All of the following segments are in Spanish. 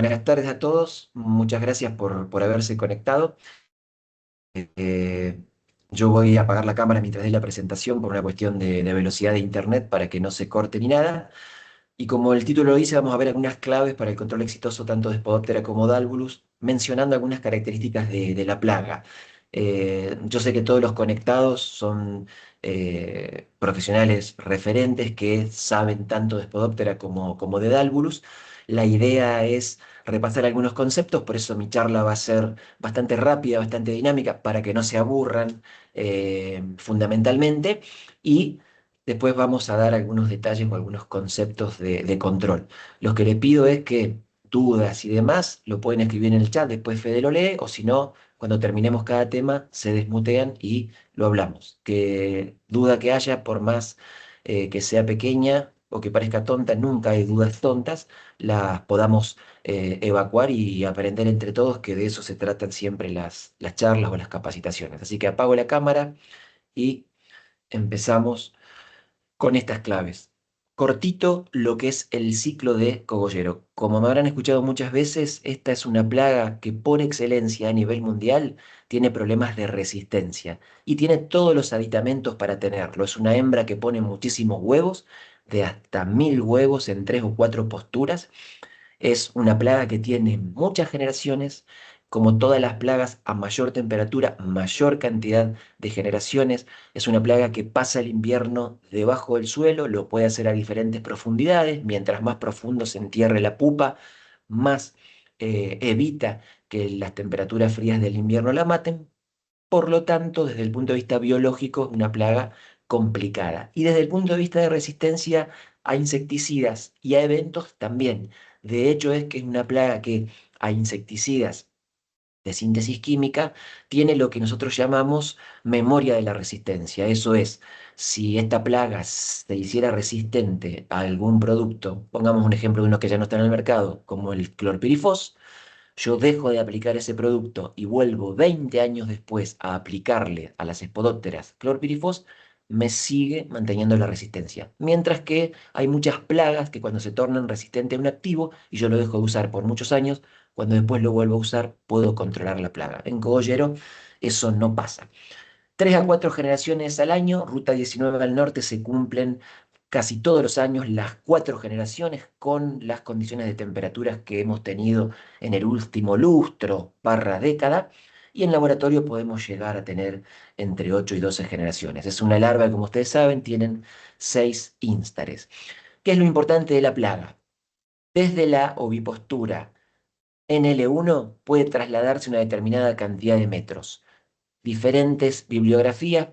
Buenas tardes a todos, muchas gracias por haberse conectado. Eh, yo voy a apagar la cámara mientras dé la presentación por una cuestión de velocidad de internet para que no se corte ni nada. Y como el título lo dice, vamos a ver algunas claves para el control exitoso tanto de Spodoptera como de Albulus, mencionando algunas características de la plaga. Yo sé que todos los conectados son profesionales referentes que saben tanto de Spodoptera como de Dalvulus. La idea es repasar algunos conceptos, por eso mi charla va a ser bastante rápida, bastante dinámica, para que no se aburran fundamentalmente. Y después vamos a dar algunos detalles o algunos conceptos de control. Lo que le pido es que dudas y demás lo pueden escribir en el chat, después Fede lo lee, o si no, cuando terminemos cada tema, se desmutean y lo hablamos. Que duda que haya, por más que sea pequeña o que parezca tonta, nunca hay dudas tontas, las podamos evacuar y aprender entre todos, que de eso se tratan siempre las charlas o las capacitaciones. Así que apago la cámara y empezamos con estas claves. Cortito lo que es el ciclo de cogollero. Como me habrán escuchado muchas veces, esta es una plaga que por excelencia a nivel mundial tiene problemas de resistencia y tiene todos los aditamentos para tenerlo. Es una hembra que pone muchísimos huevos, de hasta 1000 huevos en 3 o 4 posturas. Es una plaga que tiene muchas generaciones. Como todas las plagas, a mayor temperatura, mayor cantidad de generaciones. Es una plaga que pasa el invierno debajo del suelo, lo puede hacer a diferentes profundidades. Mientras más profundo se entierre la pupa, más evita que las temperaturas frías del invierno la maten. Por lo tanto, desde el punto de vista biológico, es una plaga complicada. Y desde el punto de vista de resistencia a insecticidas y a eventos también. De hecho, es que es una plaga que a insecticidas de síntesis química tiene lo que nosotros llamamos memoria de la resistencia. Eso es, si esta plaga se hiciera resistente a algún producto, pongamos un ejemplo de unos que ya no están en el mercado, como el clorpirifos, yo dejo de aplicar ese producto y vuelvo 20 años después a aplicarle a las espodópteras clorpirifos, me sigue manteniendo la resistencia. Mientras que hay muchas plagas que cuando se tornan resistentes a un activo y yo lo dejo de usar por muchos años, cuando después lo vuelvo a usar, puedo controlar la plaga. En cogollero eso no pasa. 3 a 4 generaciones al año, Ruta 19 al norte se cumplen casi todos los años las 4 generaciones con las condiciones de temperaturas que hemos tenido en el último lustro barra década. Y en laboratorio podemos llegar a tener entre 8 y 12 generaciones. Es una larva que, como ustedes saben, tienen 6 instares. ¿Qué es lo importante de la plaga? Desde la ovipostura en L1 puede trasladarse una determinada cantidad de metros. Diferentes bibliografías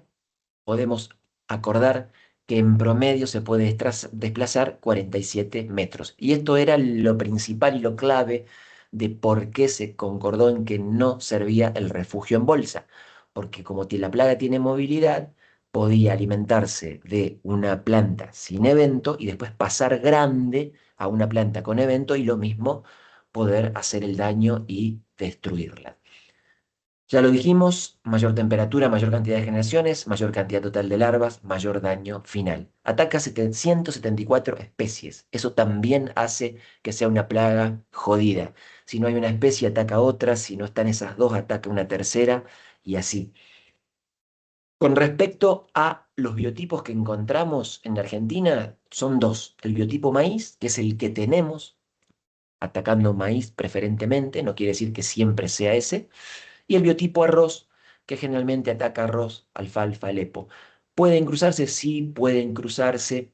podemos acordar que en promedio se puede desplazar 47 metros. Y esto era lo principal y lo clave de por qué se concordó en que no servía el refugio en bolsa. Porque como la plaga tiene movilidad, podía alimentarse de una planta sin evento y después pasar grande a una planta con evento y lo mismo poder hacer el daño y destruirla. Ya lo dijimos, mayor temperatura, mayor cantidad de generaciones, mayor cantidad total de larvas, mayor daño final. Ataca 174 especies. Eso también hace que sea una plaga jodida. Si no hay una especie, ataca otra. Si no están esas dos, ataca una tercera y así. Con respecto a los biotipos que encontramos en la Argentina, son dos. El biotipo maíz, que es el que tenemos, atacando maíz preferentemente, no quiere decir que siempre sea ese, y el biotipo arroz, que generalmente ataca arroz, alfalfa, lepo. ¿Pueden cruzarse? Sí, pueden cruzarse.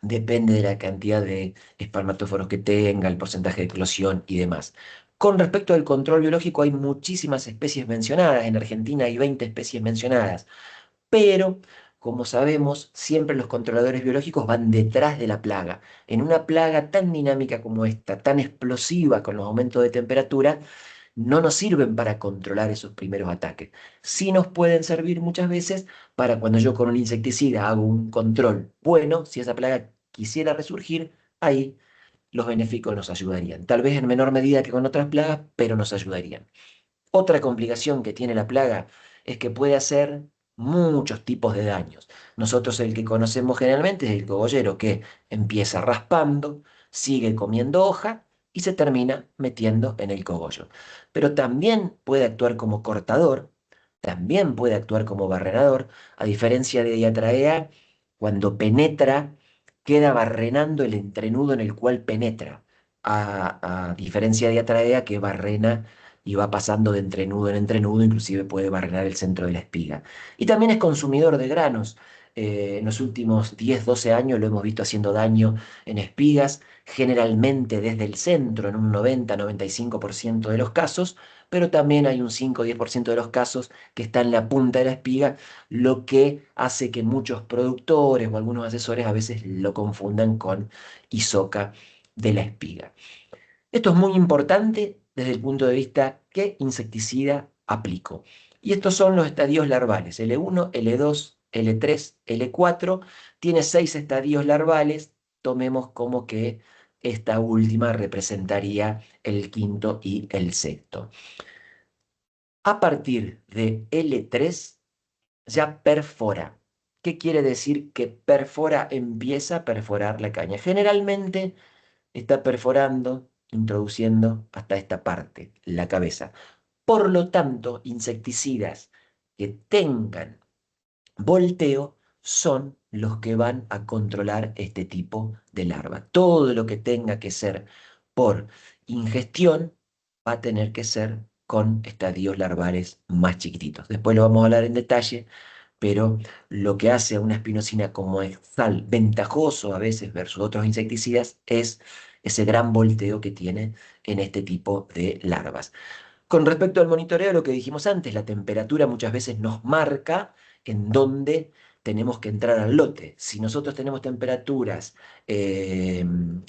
Depende de la cantidad de espermatóforos que tenga, el porcentaje de eclosión y demás. Con respecto al control biológico, hay muchísimas especies mencionadas. En Argentina hay 20 especies mencionadas. Pero, como sabemos, siempre los controladores biológicos van detrás de la plaga. En una plaga tan dinámica como esta, tan explosiva con los aumentos de temperatura, no nos sirven para controlar esos primeros ataques. Sí nos pueden servir muchas veces para cuando yo con un insecticida hago un control bueno, si esa plaga quisiera resurgir, ahí los benéficos nos ayudarían. Tal vez en menor medida que con otras plagas, pero nos ayudarían. Otra complicación que tiene la plaga es que puede hacer muchos tipos de daños. Nosotros el que conocemos generalmente es el cogollero que empieza raspando, sigue comiendo hoja y se termina metiendo en el cogollo. Pero también puede actuar como cortador, también puede actuar como barrenador, a diferencia de diatraea, cuando penetra, queda barrenando el entrenudo en el cual penetra, a diferencia de diatraea que barrena y va pasando de entrenudo en entrenudo, inclusive puede barrenar el centro de la espiga. Y también es consumidor de granos. En los últimos 10, 12 años lo hemos visto haciendo daño en espigas, generalmente desde el centro, en un 90-95% de los casos, pero también hay un 5-10% de los casos que está en la punta de la espiga, lo que hace que muchos productores o algunos asesores a veces lo confundan con isoca de la espiga. Esto es muy importante desde el punto de vista qué insecticida aplico. Y estos son los estadios larvales, L1, L2, L3, L4. Tiene 6 estadios larvales. Tomemos como que esta última representaría el quinto y el sexto. A partir de L3 ya perfora. ¿Qué quiere decir que perfora? Empieza a perforar la caña. Generalmente está perforando, introduciendo hasta esta parte, la cabeza. Por lo tanto, insecticidas que tengan volteo son los que van a controlar este tipo de larva. Todo lo que tenga que ser por ingestión va a tener que ser con estadios larvales más chiquititos. Después lo vamos a hablar en detalle, pero lo que hace a una espinosina como sal ventajoso a veces versus otros insecticidas es ese gran volteo que tiene en este tipo de larvas. Con respecto al monitoreo, lo que dijimos antes, la temperatura muchas veces nos marca en dónde tenemos que entrar al lote. Si nosotros tenemos temperaturas de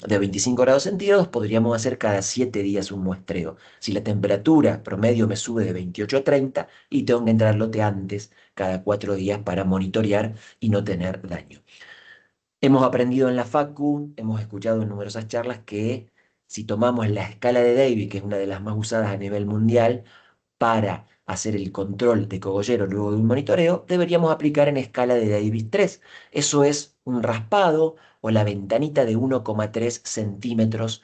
25 grados centígrados, podríamos hacer cada 7 días un muestreo. Si la temperatura promedio me sube de 28 a 30 y tengo que entrar al lote antes, cada 4 días para monitorear y no tener daño. Hemos aprendido en la Facu, hemos escuchado en numerosas charlas que si tomamos la escala de Davy, que es una de las más usadas a nivel mundial, para hacer el control de cogollero luego de un monitoreo, deberíamos aplicar en escala de Davis 3. Eso es un raspado o la ventanita de 1,3 centímetros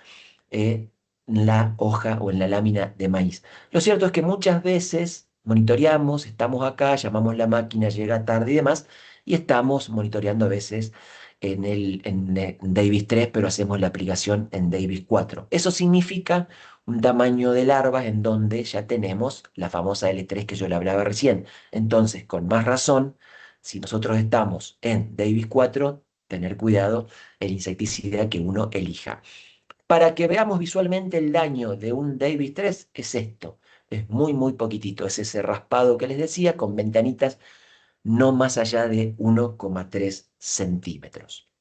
en la hoja o en la lámina de maíz. Lo cierto es que muchas veces monitoreamos, estamos acá, llamamos la máquina, llega tarde y demás, y estamos monitoreando a veces en Davis 3, pero hacemos la aplicación en Davis 4. Eso significa un tamaño de larvas en donde ya tenemos la famosa L3 que yo le hablaba recién. Entonces, con más razón, si nosotros estamos en Davis 4, tener cuidado el insecticida que uno elija. Para que veamos visualmente el daño de un Davis 3, es esto. Es muy, muy poquitito. Es ese raspado que les decía con ventanitas no más allá de 1,3 centímetros.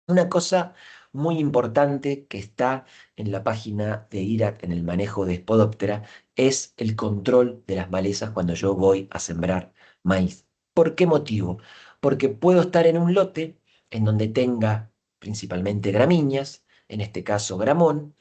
Una cosa muy importante que está en la página de IRAC en el manejo de Spodoptera es el control de las malezas cuando yo voy a sembrar maíz. ¿Por qué motivo? Porque puedo estar en un lote en donde tenga principalmente gramíneas, en este caso gramón,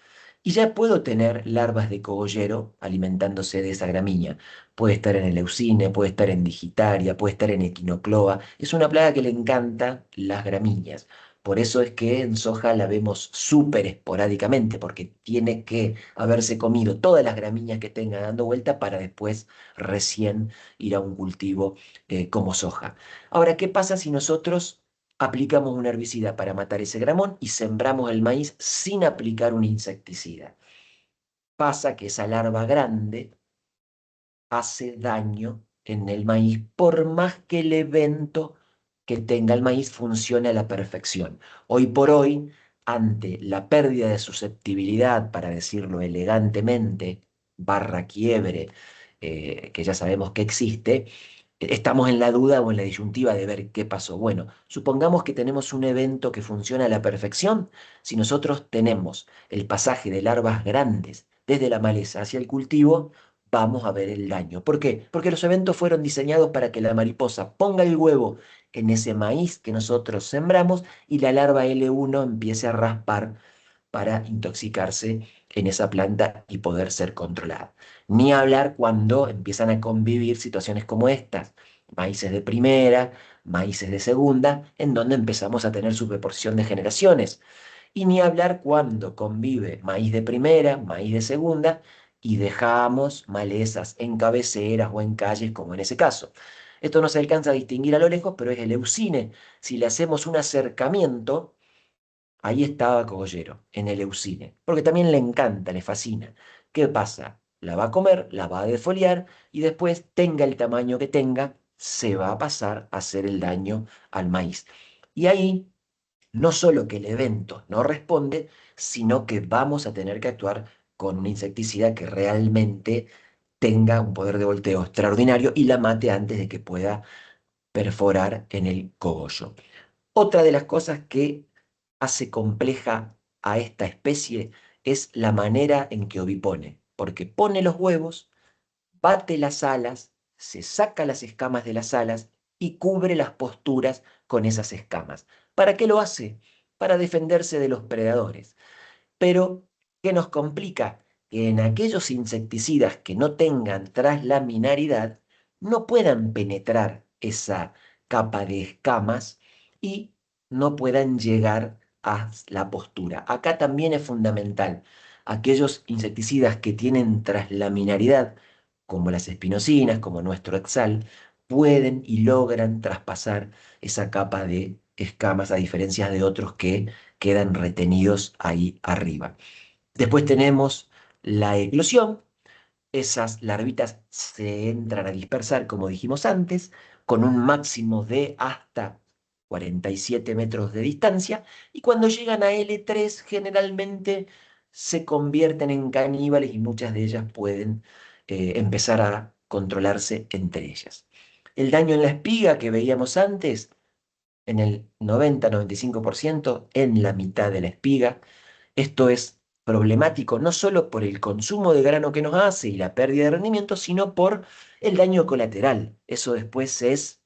y ya puedo tener larvas de cogollero alimentándose de esa gramínea. Puede estar en el leucine, puede estar en digitaria, puede estar en equinocloa. Es una plaga que le encanta las gramíneas. Por eso es que en soja la vemos súper esporádicamente, porque tiene que haberse comido todas las gramíneas que tenga dando vuelta para después recién ir a un cultivo como soja. Ahora, ¿qué pasa si nosotros aplicamos un herbicida para matar ese gramón y sembramos el maíz sin aplicar un insecticida? Pasa que esa larva grande hace daño en el maíz, por más que el evento que tenga el maíz funcione a la perfección. Hoy por hoy, ante la pérdida de susceptibilidad, para decirlo elegantemente, barra quiebre, que ya sabemos que existe, estamos en la duda o en la disyuntiva de ver qué pasó. Bueno, supongamos que tenemos un evento que funciona a la perfección. Si nosotros tenemos el pasaje de larvas grandes desde la maleza hacia el cultivo, vamos a ver el daño. ¿Por qué? Porque los eventos fueron diseñados para que la mariposa ponga el huevo en ese maíz que nosotros sembramos y la larva L1 empiece a raspar para intoxicarse en esa planta y poder ser controlada. Ni hablar cuando empiezan a convivir situaciones como estas, maíces de primera, maíces de segunda, en donde empezamos a tener su proporción de generaciones. Y ni hablar cuando convive maíz de primera, maíz de segunda, y dejamos malezas en cabeceras o en calles, como en ese caso. Esto no se alcanza a distinguir a lo lejos, pero es el Eucine. Si le hacemos un acercamiento, ahí estaba Cogollero, en el Eucine, porque también le encanta, le fascina. ¿Qué pasa? La va a comer, la va a defoliar y después, tenga el tamaño que tenga, se va a pasar a hacer el daño al maíz. Y ahí, no solo que el evento no responde, sino que vamos a tener que actuar con un insecticida que realmente tenga un poder de volteo extraordinario y la mate antes de que pueda perforar en el cogollo. Otra de las cosas que hace compleja a esta especie es la manera en que ovipone, porque pone los huevos, bate las alas, se saca las escamas de las alas y cubre las posturas con esas escamas. ¿Para qué lo hace? Para defenderse de los predadores. Pero, ¿qué nos complica? Que en aquellos insecticidas que no tengan traslaminaridad no puedan penetrar esa capa de escamas y no puedan llegar a la postura. Acá también es fundamental. Aquellos insecticidas que tienen traslaminaridad, como las espinocinas, como nuestro Exal, pueden y logran traspasar esa capa de escamas, a diferencia de otros que quedan retenidos ahí arriba. Después tenemos la eclosión. Esas larvitas se entran a dispersar, como dijimos antes, con un máximo de hasta 47 metros de distancia, y cuando llegan a L3 generalmente se convierten en caníbales y muchas de ellas pueden empezar a controlarse entre ellas. El daño en la espiga que veíamos antes, en el 90-95% en la mitad de la espiga. Esto es problemático no solo por el consumo de grano que nos hace y la pérdida de rendimiento, sino por el daño colateral. Eso después es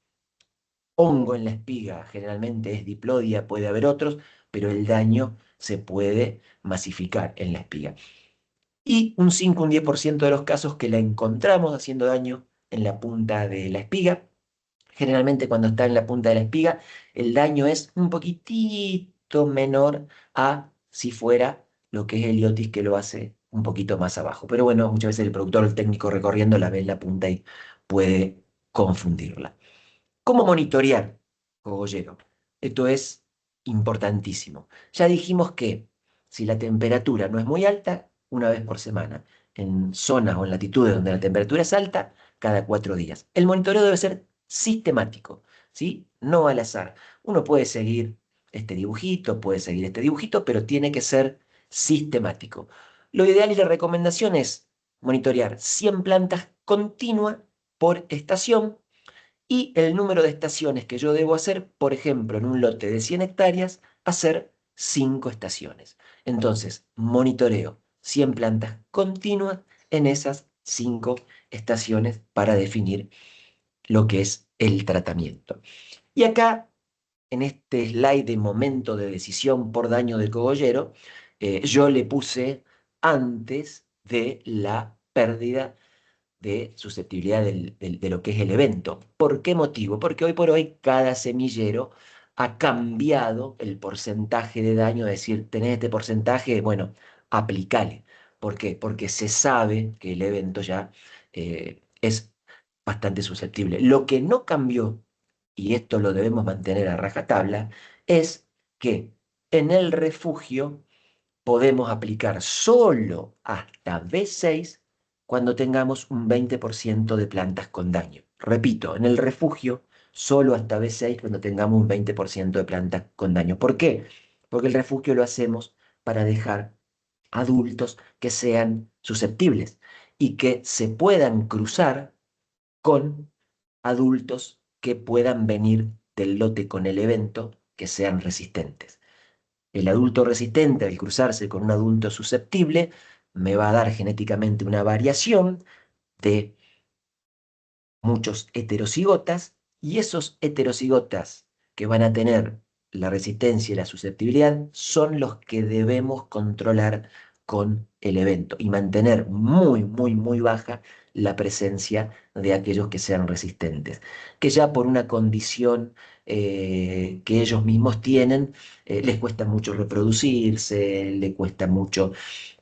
hongo en la espiga, generalmente es diplodia, puede haber otros, pero el daño se puede masificar en la espiga. Y un 5, un 10% de los casos que la encontramos haciendo daño en la punta de la espiga. Generalmente cuando está en la punta de la espiga, el daño es un poquitito menor a si fuera lo que es Heliotis, que lo hace un poquito más abajo. Pero bueno, muchas veces el productor o el técnico recorriendo la ve en la punta y puede confundirla. ¿Cómo monitorear cogollero? Esto es importantísimo. Ya dijimos que si la temperatura no es muy alta, una vez por semana. En zonas o en latitudes donde la temperatura es alta, cada 4 días. El monitoreo debe ser sistemático, ¿sí? No al azar. Uno puede seguir este dibujito, puede seguir este dibujito, pero tiene que ser sistemático. Lo ideal y la recomendación es monitorear 100 plantas continua por estación y el número de estaciones que yo debo hacer, por ejemplo, en un lote de 100 hectáreas, hacer 5 estaciones. Entonces, monitoreo 100 plantas continuas en esas 5 estaciones para definir lo que es el tratamiento. Y acá, en este slide de momento de decisión por daño de cogollero, yo le puse antes de la pérdida de susceptibilidad de lo que es el evento. ¿Por qué motivo? Porque hoy por hoy cada semillero ha cambiado el porcentaje de daño, es decir, tenés este porcentaje, bueno, aplicale. ¿Por qué? Porque se sabe que el evento ya es bastante susceptible. Lo que no cambió, y esto lo debemos mantener a rajatabla, es que en el refugio podemos aplicar solo hasta B6 cuando tengamos un 20% de plantas con daño. Repito, en el refugio solo hasta B6 cuando tengamos un 20% de plantas con daño. ¿Por qué? Porque el refugio lo hacemos para dejar adultos que sean susceptibles y que se puedan cruzar con adultos que puedan venir del lote con el evento que sean resistentes. El adulto resistente, al cruzarse con un adulto susceptible, me va a dar genéticamente una variación de muchos heterocigotas, y esos heterocigotas que van a tener la resistencia y la susceptibilidad son los que debemos controlar con el evento y mantener muy, muy, muy baja la presencia de aquellos que sean resistentes, que ya por una condición que ellos mismos tienen, les cuesta mucho reproducirse, les cuesta mucho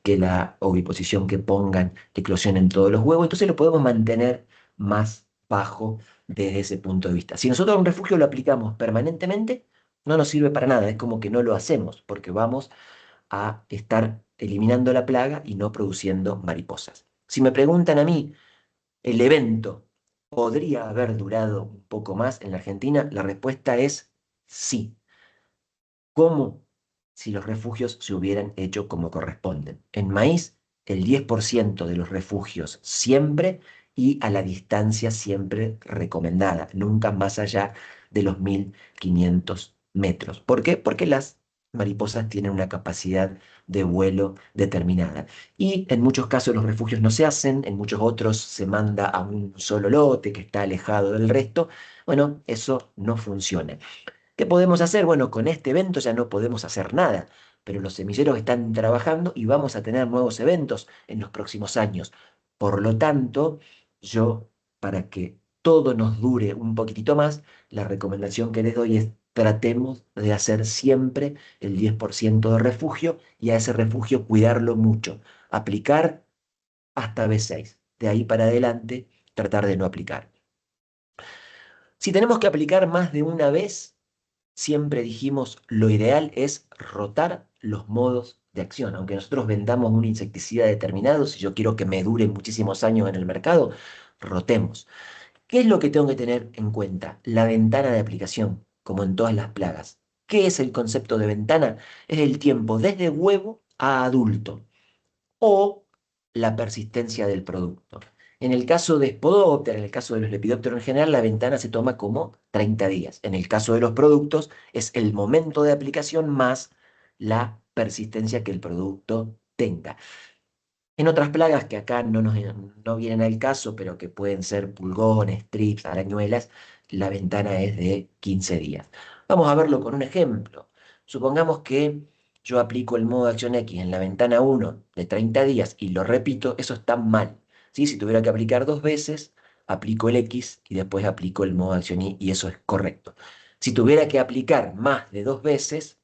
que la oviposición que pongan eclosionen todos los huevos, entonces lo podemos mantener más bajo desde ese punto de vista. Si nosotros un refugio lo aplicamos permanentemente, no nos sirve para nada, es como que no lo hacemos, porque vamos a estar eliminando la plaga y no produciendo mariposas. Si me preguntan a mí, ¿el evento podría haber durado un poco más en la Argentina? La respuesta es sí. ¿Cómo? Si los refugios se hubieran hecho como corresponden. En maíz, el 10% de los refugios siempre y a la distancia siempre recomendada, nunca más allá de los 1500 metros. ¿Por qué? Porque las mariposas tienen una capacidad de vuelo determinada. Y en muchos casos los refugios no se hacen, en muchos otros se manda a un solo lote que está alejado del resto. Bueno, eso no funciona. ¿Qué podemos hacer? Bueno, con este evento ya no podemos hacer nada, pero los semilleros están trabajando y vamos a tener nuevos eventos en los próximos años. Por lo tanto, yo, para que todo nos dure un poquitito más, la recomendación que les doy es tratemos de hacer siempre el 10% de refugio y a ese refugio cuidarlo mucho. Aplicar hasta B6. De ahí para adelante, tratar de no aplicar. Si tenemos que aplicar más de una vez, siempre dijimos lo ideal es rotar los modos de acción. Aunque nosotros vendamos un insecticida determinado, si yo quiero que me dure muchísimos años en el mercado, rotemos. ¿Qué es lo que tengo que tener en cuenta? La ventana de aplicación, como en todas las plagas. ¿Qué es el concepto de ventana? Es el tiempo desde huevo a adulto o la persistencia del producto. En el caso de Spodoptera, en el caso de los lepidópteros en general, la ventana se toma como 30 días. En el caso de los productos, es el momento de aplicación más la persistencia que el producto tenga. En otras plagas que acá no vienen al caso, pero que pueden ser pulgones, trips, arañuelas, la ventana es de 15 días. Vamos a verlo con un ejemplo. Supongamos que yo aplico el modo de acción X en la ventana 1 de 30 días y lo repito, eso está mal. ¿Sí? Si tuviera que aplicar dos veces, aplico el X y después aplico el modo de acción Y y eso es correcto. Si tuviera que aplicar más de dos veces,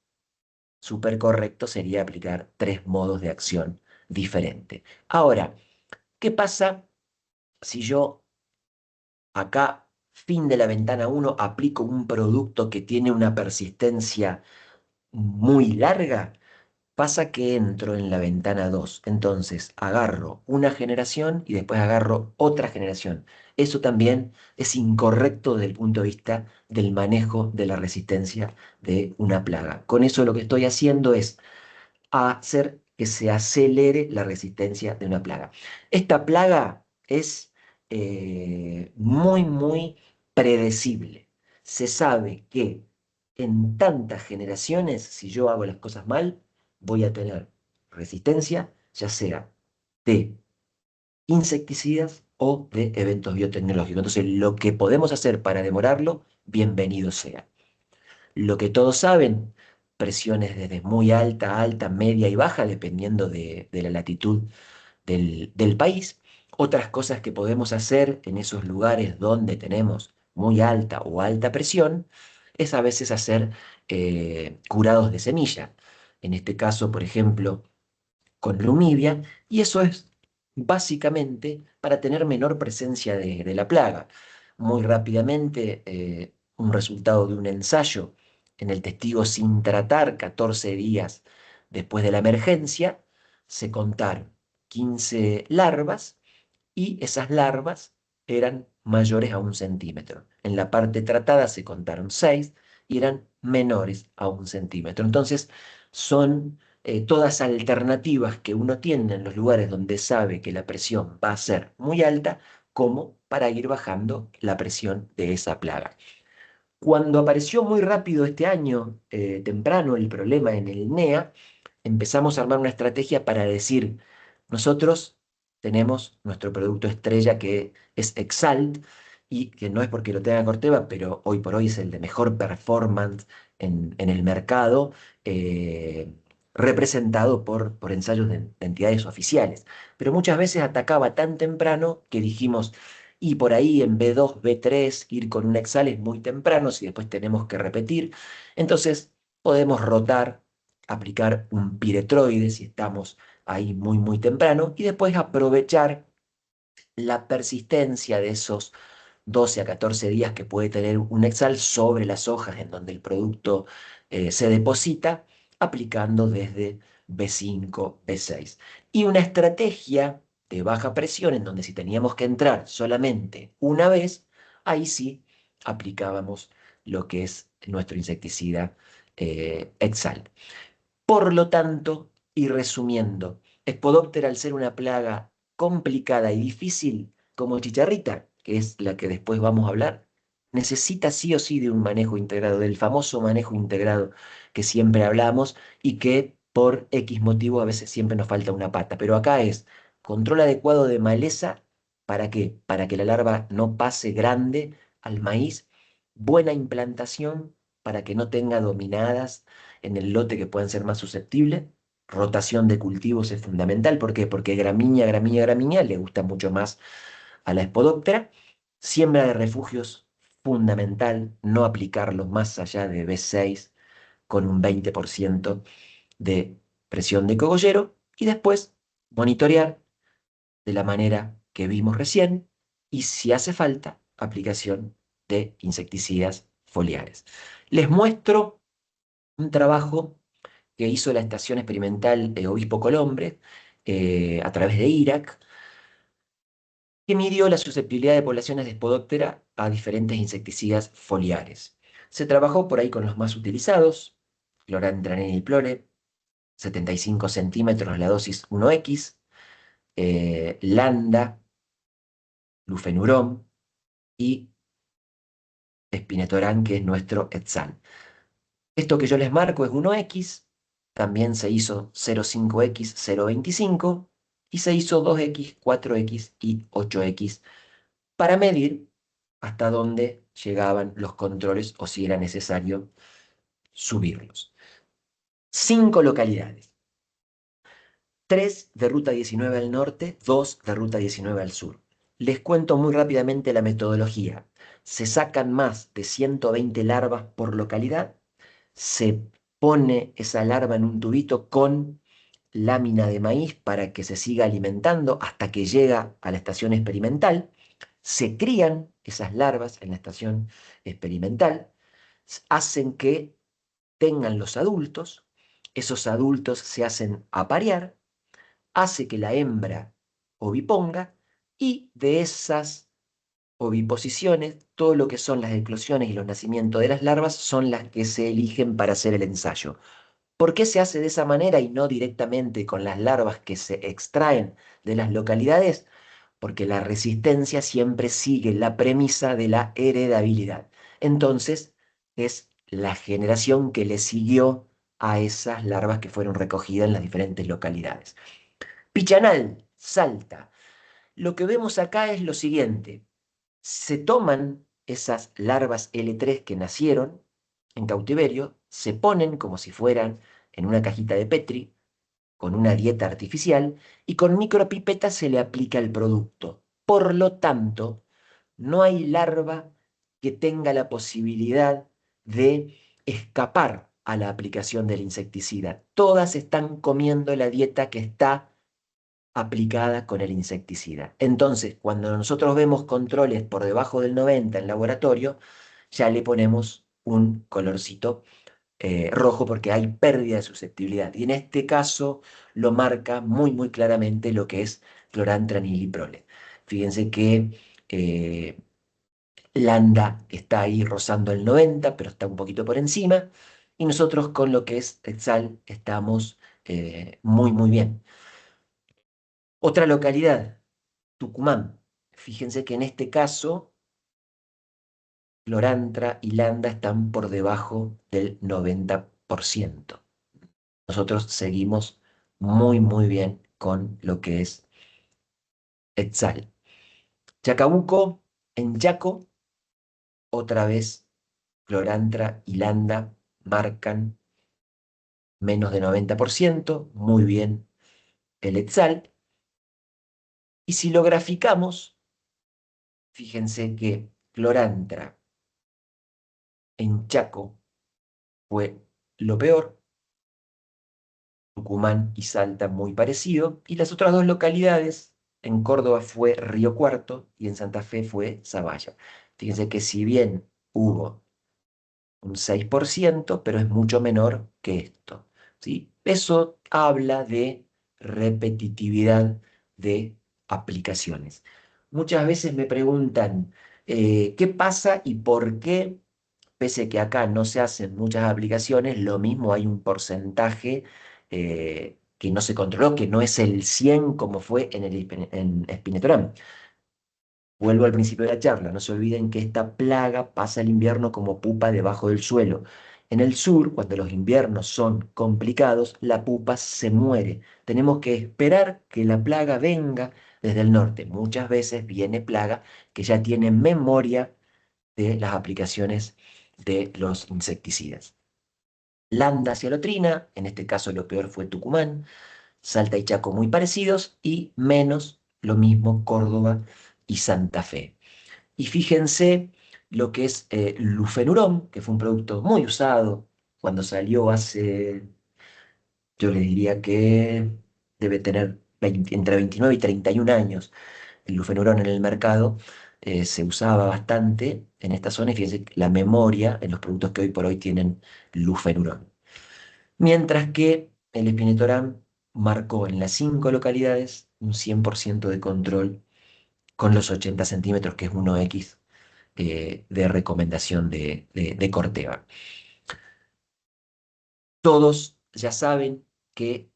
súper correcto sería aplicar tres modos de acción diferentes. Ahora, ¿qué pasa si yo acá, fin de la ventana 1, aplico un producto que tiene una persistencia muy larga? Pasa que entro en la ventana 2, entonces agarro una generación y después agarro otra generación. Eso también es incorrecto desde el punto de vista del manejo de la resistencia de una plaga. Con eso lo que estoy haciendo es a hacer que se acelere la resistencia de una plaga. Esta plaga es muy, muy predecible. Se sabe que en tantas generaciones, si yo hago las cosas mal, voy a tener resistencia, ya sea de insecticidas o de eventos biotecnológicos. Entonces, lo que podemos hacer para demorarlo, bienvenido sea. Lo que todos saben, presiones desde muy alta, alta, media y baja, dependiendo de la latitud del país. Otras cosas que podemos hacer en esos lugares donde tenemos muy alta o alta presión es a veces hacer curados de semilla. En este caso, por ejemplo, con Lumivia, y eso es básicamente para tener menor presencia de la plaga. Muy rápidamente, un resultado de un ensayo en el testigo sin tratar 14 días después de la emergencia, se contaron 15 larvas y esas larvas eran mayores a 1 centímetro. En la parte tratada se contaron 6 y eran menores a 1 centímetro. Entonces, son todas alternativas que uno tiene en los lugares donde sabe que la presión va a ser muy alta, como para ir bajando la presión de esa plaga. Cuando apareció muy rápido este año, temprano, el problema en el NEA, empezamos a armar una estrategia para decir, nosotros tenemos nuestro producto estrella que es Exalt, y que no es porque lo tenga Corteva, pero hoy por hoy es el de mejor performance en el mercado. representado por ensayos de entidades oficiales. Pero muchas veces atacaba tan temprano que dijimos, y por ahí en B2, B3, ir con un Exal es muy temprano, si después tenemos que repetir. Entonces podemos rotar, aplicar un piretroide si estamos ahí muy, muy temprano, y después aprovechar la persistencia de esos 12 a 14 días que puede tener un Exal sobre las hojas en donde el producto se deposita, aplicando desde B5, B6. Y una estrategia de baja presión en donde si teníamos que entrar solamente una vez, ahí sí aplicábamos lo que es nuestro insecticida Exal. Por lo tanto, y resumiendo, Spodoptera, al ser una plaga complicada y difícil como chicharrita, que es la que después vamos a hablar, necesita sí o sí de un manejo integrado, del famoso manejo integrado que siempre hablamos y que por X motivo a veces siempre nos falta una pata. Pero acá es control adecuado de maleza. ¿Para qué? Para que la larva no pase grande al maíz, buena implantación para que no tenga dominadas en el lote que puedan ser más susceptibles. Rotación de cultivos es fundamental. ¿Por qué? Porque gramínea, gramínea, gramínea le gusta mucho más a la Spodoptera. Siembra de refugios, fundamental. No aplicarlo más allá de B6 con un 20% de presión de cogollero. Y después monitorear de la manera que vimos recién. Y si hace falta, aplicación de insecticidas foliares. Les muestro un trabajo que hizo la Estación Experimental Obispo Colombre a través de Irak, que midió la susceptibilidad de poblaciones de Spodoptera a diferentes insecticidas foliares. Se trabajó por ahí con los más utilizados, clorantraniliprole, 75 centímetros la dosis 1X, Landa, Lufenuron y Spinetoran, que es nuestro Etzal. Esto que yo les marco es 1X, también se hizo 0,5X, 0,25 y se hizo 2X, 4X y 8X para medir hasta dónde llegaban los controles o si era necesario subirlos. 5 localidades. 3 de ruta 19 al norte, 2 de ruta 19 al sur. Les cuento muy rápidamente la metodología. Se sacan más de 120 larvas por localidad, se pone esa larva en un tubito con lámina de maíz para que se siga alimentando hasta que llega a la estación experimental. Se crían esas larvas en la estación experimental, hacen que tengan los adultos, esos adultos se hacen aparear, hace que la hembra oviponga y de esas oviposiciones, todo lo que son las eclosiones y los nacimientos de las larvas son las que se eligen para hacer el ensayo. ¿Por qué se hace de esa manera y no directamente con las larvas que se extraen de las localidades? Porque la resistencia siempre sigue la premisa de la heredabilidad. Entonces, es la generación que le siguió a esas larvas que fueron recogidas en las diferentes localidades. Pichanal, Salta. Lo que vemos acá es lo siguiente. Se toman esas larvas L3 que nacieron en cautiverio, se ponen como si fueran en una cajita de Petri, con una dieta artificial, y con micropipetas se le aplica el producto. Por lo tanto, no hay larva que tenga la posibilidad de escapar a la aplicación del insecticida. Todas están comiendo la dieta que está aplicada con el insecticida. Entonces, cuando nosotros vemos controles por debajo del 90 en laboratorio, ya le ponemos un colorcito rojo porque hay pérdida de susceptibilidad. Y en este caso lo marca muy, muy claramente lo que es clorantraniliprole. Fíjense que Landa está ahí rozando el 90, pero está un poquito por encima. Y nosotros con lo que es Exal estamos muy, muy bien. Otra localidad, Tucumán. Fíjense que en este caso, Clorantra y Landa están por debajo del 90%. Nosotros seguimos muy, muy bien con lo que es Etzal. Chacabuco, en Chaco, otra vez Clorantra y Landa marcan menos de 90%, muy bien el Etzal. Y si lo graficamos, fíjense que Clorantra en Chaco fue lo peor, Tucumán y Salta muy parecido, y las otras dos localidades, en Córdoba fue Río Cuarto y en Santa Fe fue Zavalla. Fíjense que si bien hubo un 6%, pero es mucho menor que esto, ¿sí? Eso habla de repetitividad de aplicaciones. Muchas veces me preguntan, ¿qué pasa y por qué, pese a que acá no se hacen muchas aplicaciones, lo mismo hay un porcentaje que no se controló, que no es el 100 como fue en el en Spinetoram? Vuelvo al principio de la charla, no se olviden que esta plaga pasa el invierno como pupa debajo del suelo. En el sur, cuando los inviernos son complicados, la pupa se muere. Tenemos que esperar que la plaga venga desde el norte. Muchas veces viene plaga que ya tiene memoria de las aplicaciones de los insecticidas. Landa cialotrina, en este caso lo peor fue Tucumán, Salta y Chaco muy parecidos y menos lo mismo Córdoba y Santa Fe. Y fíjense lo que es Lufenurón, que fue un producto muy usado cuando salió hace, yo le diría que debe tener entre 29 y 31 años. El Lufenurón en el mercado se usaba bastante en esta zona y fíjense la memoria en los productos que hoy por hoy tienen Lufenurón. Mientras que el Spinetoram marcó en las 5 localidades un 100% de control con los 80 centímetros, que es 1X de recomendación de Corteva. Todos ya saben que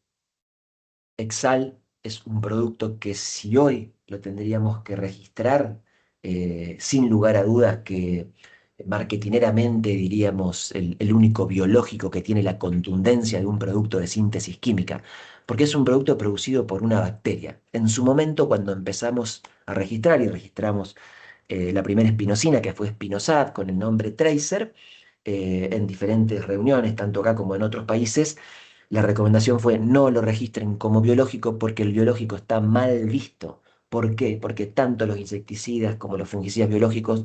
Exal es un producto que si hoy lo tendríamos que registrar, sin lugar a dudas que marketineramente diríamos el único biológico que tiene la contundencia de un producto de síntesis química, porque es un producto producido por una bacteria. En su momento, cuando empezamos a registrar y registramos la primera espinosina, que fue Spinosad, con el nombre Tracer, en diferentes reuniones, tanto acá como en otros países, la recomendación fue no lo registren como biológico porque el biológico está mal visto. ¿Por qué? Porque tanto los insecticidas como los fungicidas biológicos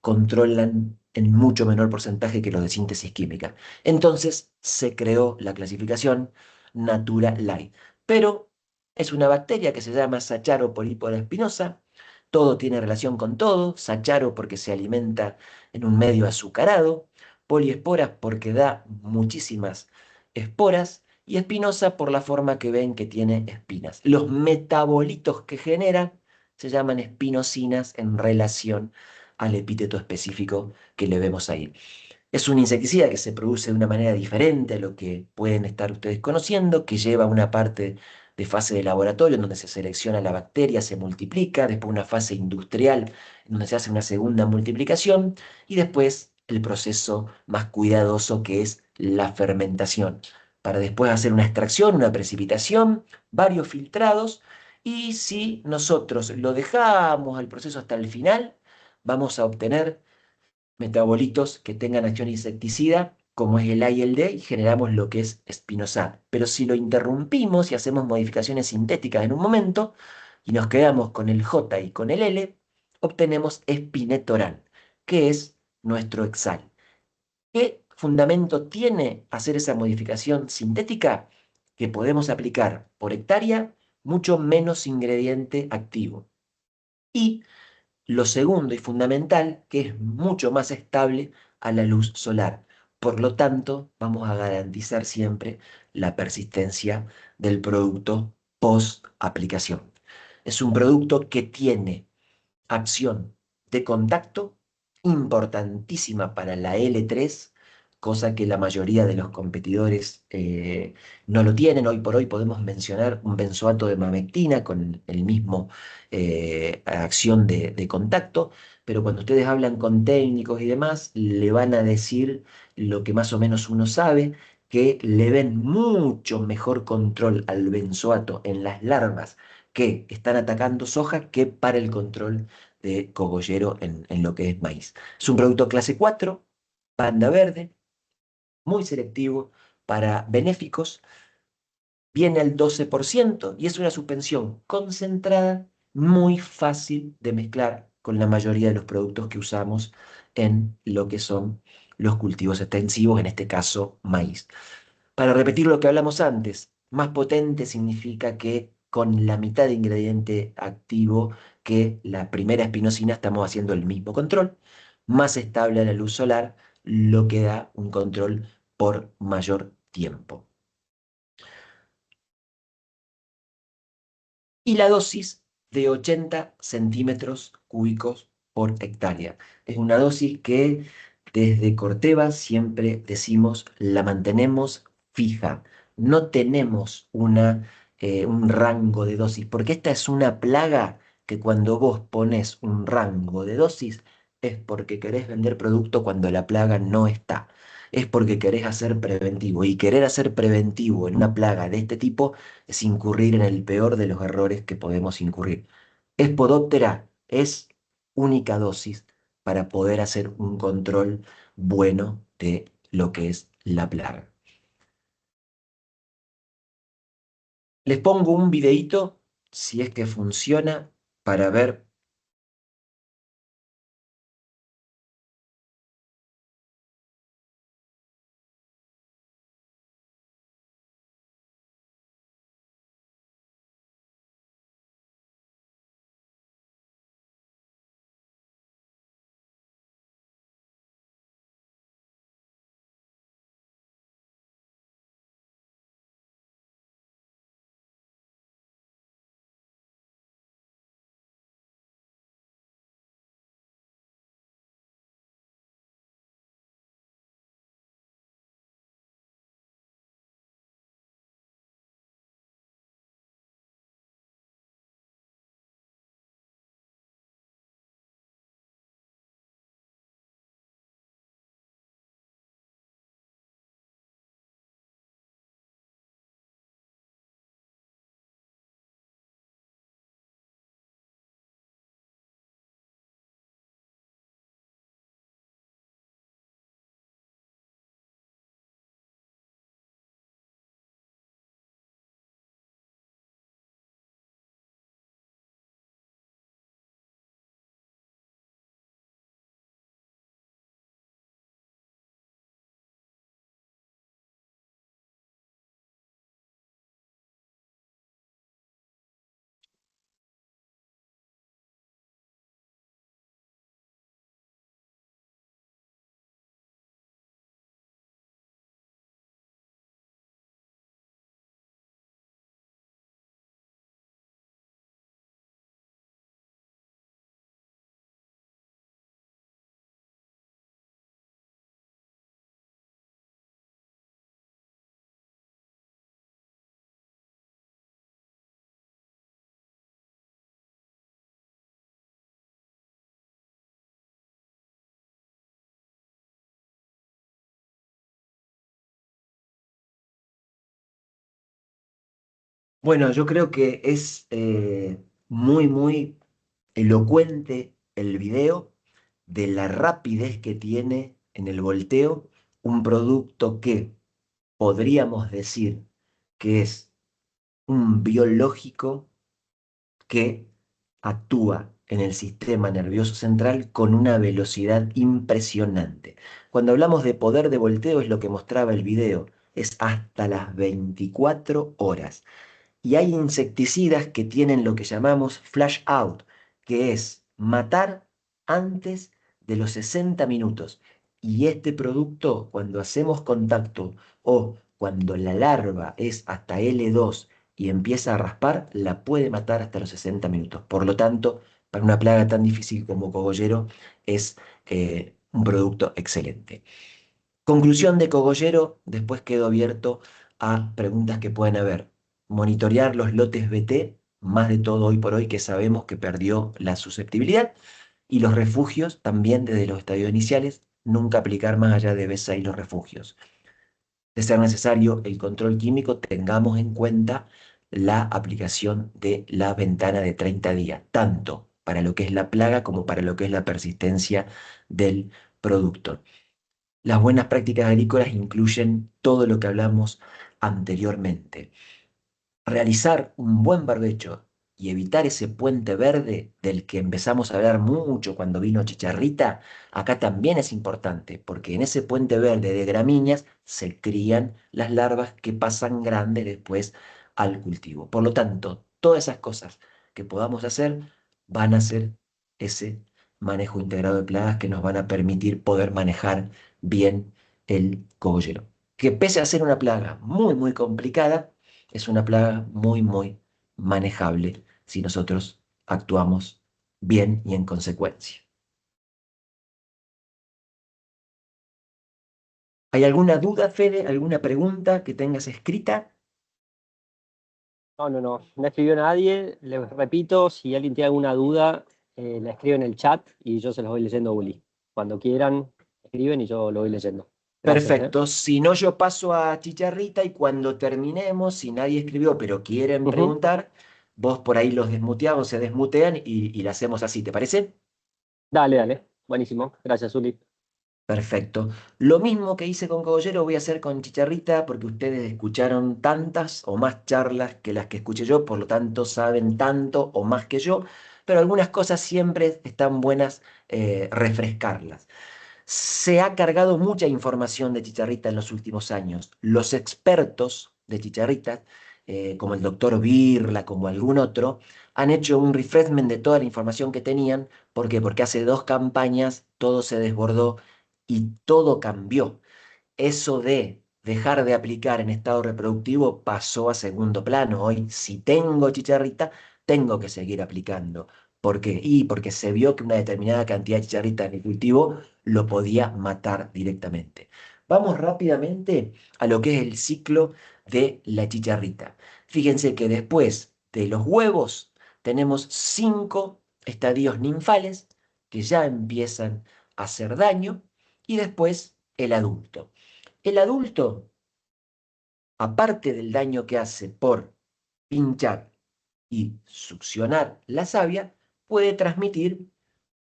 controlan en mucho menor porcentaje que los de síntesis química. Entonces se creó la clasificación Natura Light. Pero es una bacteria que se llama Sacharopolípora espinosa. Todo tiene relación con todo. Sacharo porque se alimenta en un medio azucarado. Poliesporas porque da muchísimas esporas. Y espinosa por la forma que ven que tiene espinas. Los metabolitos que genera se llaman espinosinas en relación al epíteto específico que le vemos ahí. Es un insecticida que se produce de una manera diferente a lo que pueden estar ustedes conociendo, que lleva una parte de fase de laboratorio en donde se selecciona la bacteria, se multiplica, después una fase industrial en donde se hace una segunda multiplicación y después el proceso más cuidadoso que es la fermentación, para después hacer una extracción, una precipitación, varios filtrados y si nosotros lo dejamos al proceso hasta el final, vamos a obtener metabolitos que tengan acción insecticida, como es el A y el D, y generamos lo que es espinosad. Pero si lo interrumpimos y hacemos modificaciones sintéticas en un momento, y nos quedamos con el J y con el L, obtenemos espinetoral, que es nuestro Exal. ¿Qué fundamento tiene hacer esa modificación sintética? Que podemos aplicar por hectárea mucho menos ingrediente activo. Y lo segundo y fundamental, que es mucho más estable a la luz solar. Por lo tanto, vamos a garantizar siempre la persistencia del producto post aplicación. Es un producto que tiene acción de contacto importantísima para la L3, cosa que la mayoría de los competidores no lo tienen. Hoy por hoy podemos mencionar un benzoato de mamectina con el mismo acción de contacto, pero cuando ustedes hablan con técnicos y demás, le van a decir lo que más o menos uno sabe, que le ven mucho mejor control al benzoato en las larvas que están atacando soja que para el control de cogollero en lo que es maíz. Es un producto clase 4, banda verde, muy selectivo, para benéficos viene al 12% y es una suspensión concentrada muy fácil de mezclar con la mayoría de los productos que usamos en lo que son los cultivos extensivos, en este caso maíz. Para repetir lo que hablamos antes, más potente significa que con la mitad de ingrediente activo que la primera espinosina estamos haciendo el mismo control, más estable a la luz solar, lo que da un control por mayor tiempo. Y la dosis de 80 centímetros cúbicos por hectárea. Es una dosis que desde Corteva siempre decimos la mantenemos fija. No tenemos un rango de dosis, porque esta es una plaga que cuando vos pones un rango de dosis es porque querés vender producto cuando la plaga no está. Es porque querés hacer preventivo. Y querer hacer preventivo en una plaga de este tipo es incurrir en el peor de los errores que podemos incurrir. Espodóptera es única dosis para poder hacer un control bueno de lo que es la plaga. Les pongo un videíto, si es que funciona, para ver. Bueno, yo creo que es muy, muy elocuente el video de la rapidez que tiene en el volteo un producto que podríamos decir que es un biológico que actúa en el sistema nervioso central con una velocidad impresionante. Cuando hablamos de poder de volteo es lo que mostraba el video, es hasta las 24 horas. Y hay insecticidas que tienen lo que llamamos flash out, que es matar antes de los 60 minutos. Y este producto, cuando hacemos contacto o cuando la larva es hasta L2 y empieza a raspar, la puede matar hasta los 60 minutos. Por lo tanto, para una plaga tan difícil como cogollero, es un producto excelente. Conclusión de Cogollero, después quedo abierto a preguntas que pueden haber. Monitorear los lotes BT, más de todo hoy por hoy que sabemos que perdió la susceptibilidad, y los refugios también desde los estadios iniciales, nunca aplicar más allá de B6 los refugios. De ser necesario el control químico, tengamos en cuenta la aplicación de la ventana de 30 días, tanto para lo que es la plaga como para lo que es la persistencia del producto. Las buenas prácticas agrícolas incluyen todo lo que hablamos anteriormente. Realizar un buen barbecho y evitar ese puente verde del que empezamos a hablar mucho cuando vino Chicharrita, acá también es importante, porque en ese puente verde de gramíneas se crían las larvas que pasan grandes después al cultivo. Por lo tanto, todas esas cosas que podamos hacer van a ser ese manejo integrado de plagas que nos van a permitir poder manejar bien el cogollero. Que pese a ser una plaga muy, muy complicada, es una plaga muy, muy manejable si nosotros actuamos bien y en consecuencia. ¿Hay alguna duda, Fede? ¿Alguna pregunta que tengas escrita? No, no, no, no escribió nadie. Les repito, si alguien tiene alguna duda, la escribe en el chat y yo se los voy leyendo a Uli. Cuando quieran, escriben y yo lo voy leyendo. Gracias, ¿eh? Perfecto. Si no, yo paso a Chicharrita y cuando terminemos, si nadie escribió pero quieren Ujú. preguntar, vos por ahí los desmuteamos, se desmutean y la hacemos así, ¿te parece? Dale, dale. Buenísimo. Gracias, Uli. Perfecto. Lo mismo que hice con Cogollero voy a hacer con Chicharrita porque ustedes escucharon tantas o más charlas que las que escuché yo, por lo tanto saben tanto o más que yo, pero algunas cosas siempre están buenas refrescarlas. Se ha cargado mucha información de Chicharrita en los últimos años. Los expertos de Chicharrita, como el doctor Birla, como algún otro, han hecho un refreshment de toda la información que tenían. ¿Por qué? Porque hace 2 campañas todo se desbordó y todo cambió. Eso de dejar de aplicar en estado reproductivo pasó a segundo plano. Hoy, si tengo chicharrita, tengo que seguir aplicando. ¿Por qué? Y porque se vio que una determinada cantidad de chicharrita en el cultivo lo podía matar directamente. Vamos rápidamente a lo que es el ciclo de la chicharrita. Fíjense que después de los huevos tenemos 5 estadios ninfales que ya empiezan a hacer daño y después el adulto. El adulto, aparte del daño que hace por pinchar y succionar la savia, puede transmitir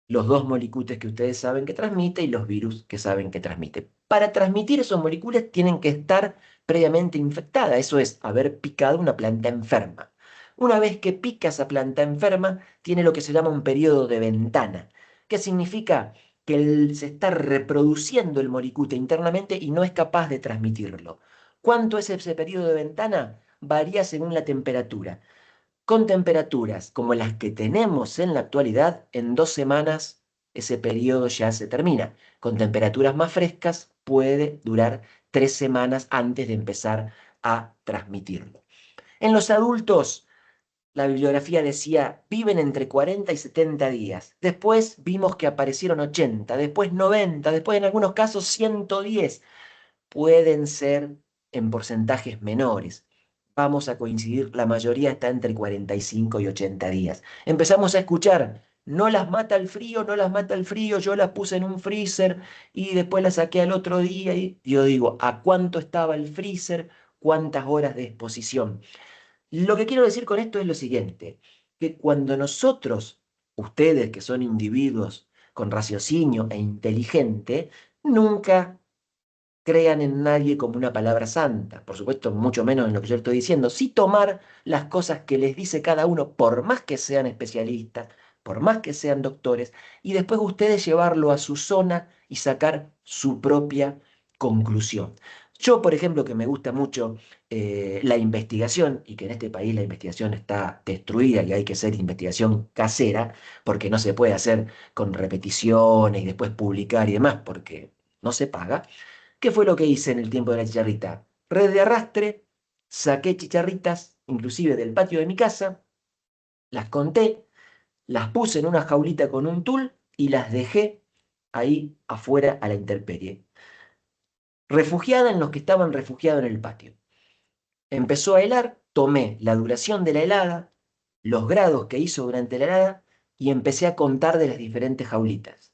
los 2 molicutes que ustedes saben que transmite y los virus que saben que transmite. Para transmitir esos moléculas tienen que estar previamente infectadas, eso es, haber picado una planta enferma. Una vez que pica esa planta enferma, tiene lo que se llama un periodo de ventana, que significa que se está reproduciendo el molicute internamente y no es capaz de transmitirlo. ¿Cuánto es ese periodo de ventana? Varía según la temperatura. Con temperaturas como las que tenemos en la actualidad, en 2 semanas ese periodo ya se termina. Con temperaturas más frescas puede durar 3 semanas antes de empezar a transmitirlo. En los adultos, la bibliografía decía, viven entre 40 y 70 días. Después vimos que aparecieron 80, después 90, después en algunos casos 110. Pueden ser en porcentajes menores. Vamos a coincidir, la mayoría está entre 45 y 80 días. Empezamos a escuchar, no las mata el frío, no las mata el frío, yo las puse en un freezer y después las saqué al otro día y yo digo, ¿a cuánto estaba el freezer? ¿Cuántas horas de exposición? Lo que quiero decir con esto es lo siguiente, que cuando nosotros, ustedes que son individuos con raciocinio e inteligente, nunca crean en nadie como una palabra santa, por supuesto, mucho menos en lo que yo estoy diciendo, sí tomar las cosas que les dice cada uno, por más que sean especialistas, por más que sean doctores, y después ustedes llevarlo a su zona y sacar su propia conclusión. Yo, por ejemplo, que me gusta mucho la investigación y que en este país la investigación está destruida y hay que hacer investigación casera, porque no se puede hacer con repeticiones y después publicar y demás, porque no se paga. ¿Qué fue lo que hice en el tiempo de la chicharrita? Red de arrastre, saqué chicharritas, inclusive del patio de mi casa, las conté, las puse en una jaulita con un tul y las dejé ahí afuera a la intemperie, refugiada en los que estaban refugiados en el patio. Empezó a helar, tomé la duración de la helada, los grados que hizo durante la helada y empecé a contar de las diferentes jaulitas.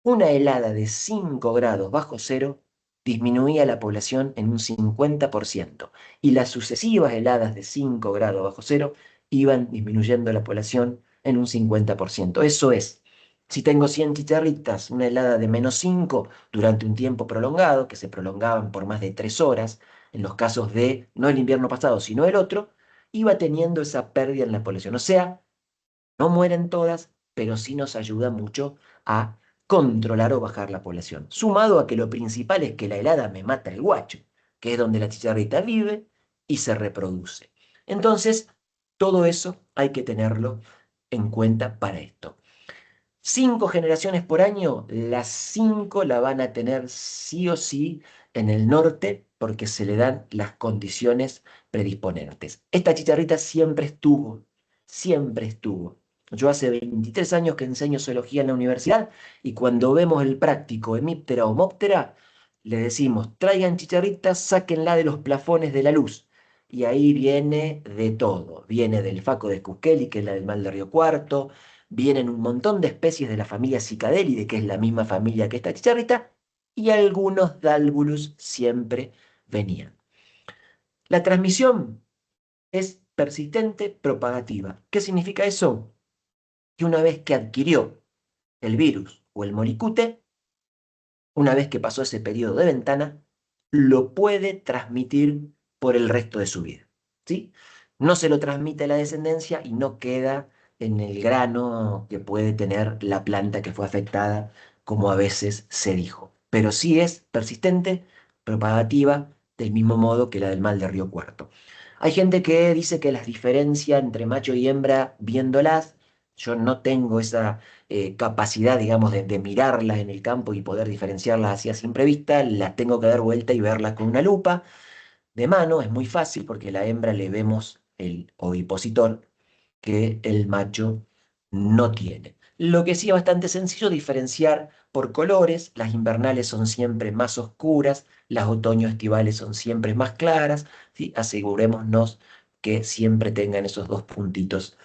Una helada de 5 grados bajo cero disminuía la población en un 50% y las sucesivas heladas de 5 grados bajo cero iban disminuyendo la población en un 50%. Eso es, Si tengo 100 chicharritas, una helada de -5 durante un tiempo prolongado, que se prolongaban por más de 3 horas, en los casos de no el invierno pasado, sino el otro, iba teniendo esa pérdida en la población. O sea, no mueren todas, pero sí nos ayuda mucho a controlar o bajar la población. Sumado a que lo principal es que la helada me mata el guacho, que es donde la chicharrita vive y se reproduce. Entonces, todo eso hay que tenerlo en cuenta para esto. 5 generaciones por año, las 5 la van a tener sí o sí en el norte porque se le dan las condiciones predisponentes. Esta chicharrita siempre estuvo, siempre estuvo. Yo hace 23 años que enseño zoología en la universidad y cuando vemos el práctico Hemiptera o Homoptera, le decimos, traigan chicharritas, sáquenla de los plafones de la luz. Y ahí viene de todo. Viene del faco de Esquusqueli, que es la del mal de Río Cuarto, vienen un montón de especies de la familia Cicadelidae, que es la misma familia que esta chicharrita, y algunos Dálvulus siempre venían. La transmisión es persistente propagativa. ¿Qué significa eso? Que una vez que adquirió el virus o el molicute, una vez que pasó ese periodo de ventana, lo puede transmitir por el resto de su vida. ¿Sí? No se lo transmite a la descendencia y no queda en el grano que puede tener la planta que fue afectada, como a veces se dijo. Pero sí es persistente, propagativa, del mismo modo que la del mal de Río Cuarto. Hay gente que dice que las diferencia entre macho y hembra viéndolas, yo no tengo esa capacidad, digamos, de mirarlas en el campo y poder diferenciarlas así a simple vista, las tengo que dar vuelta y verlas con una lupa de mano. Es muy fácil porque a la hembra le vemos el ovipositor que el macho no tiene. Lo que sí es bastante sencillo diferenciar por colores, las invernales son siempre más oscuras, las otoño-estivales son siempre más claras, ¿sí? Asegurémonos que siempre tengan esos dos puntitos